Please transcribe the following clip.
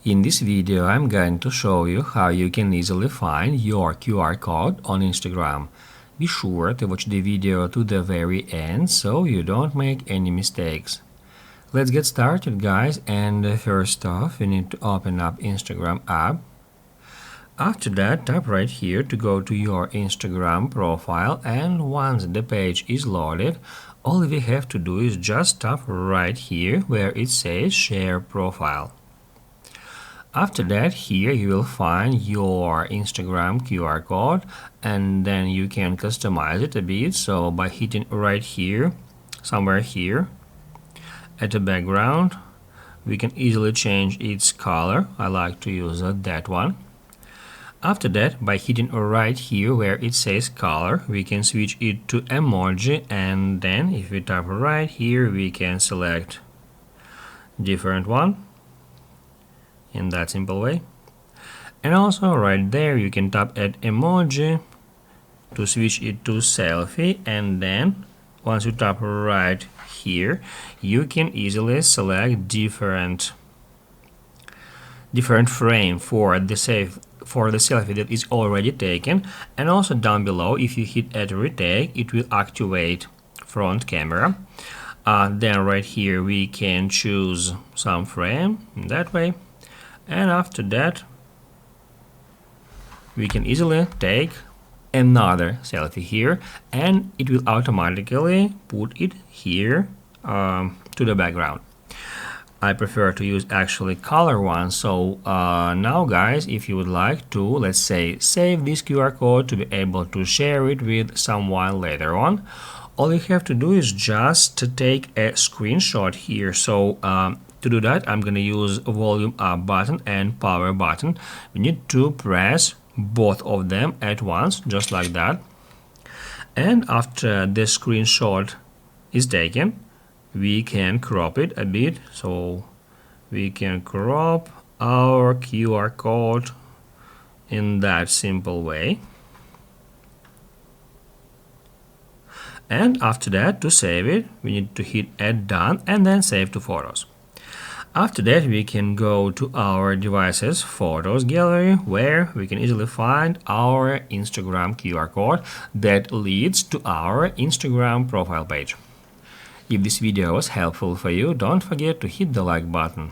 In this video, I'm going to show you how you can easily find your QR code on Instagram. Be sure to watch the video to the very end so you don't make any mistakes. Let's get started, guys, and first off, you need to open up Instagram app. After that, tap right here to go to your Instagram profile, and once the page is loaded, all we have to do is just tap right here where it says Share Profile. After that, here you will find your Instagram QR code, and then you can customize it a bit. So by hitting right here, somewhere here at the background, we can easily change its color. I like to use that one. After that, by hitting right here where it says color, we can switch it to emoji, and then if we tap right here, we can select different one in that simple way. And also right there you can tap at emoji to switch it to selfie, and then once you tap right here, you can easily select different frame for the selfie that is already taken. And also down below, if you hit at retake, it will activate front camera. Then right here we can choose some frame that way, and after that we can easily take another selfie here, and it will automatically put it here to the background. I prefer to use actually color one. So now, guys, if you would like to, let's say, save this QR code to be able to share it with someone later on, all you have to do is just to take a screenshot here. So to do that, I'm gonna use volume up button and power button. We need to press both of them at once, just like that. And after the screenshot is taken, we can crop it a bit. So we can crop our QR code in that simple way. And after that, to save it, we need to hit add done and then save to photos. After that, we can go to our devices photos gallery, where we can easily find our Instagram QR code that leads to our Instagram profile page. If this video was helpful for you, don't forget to hit the like button.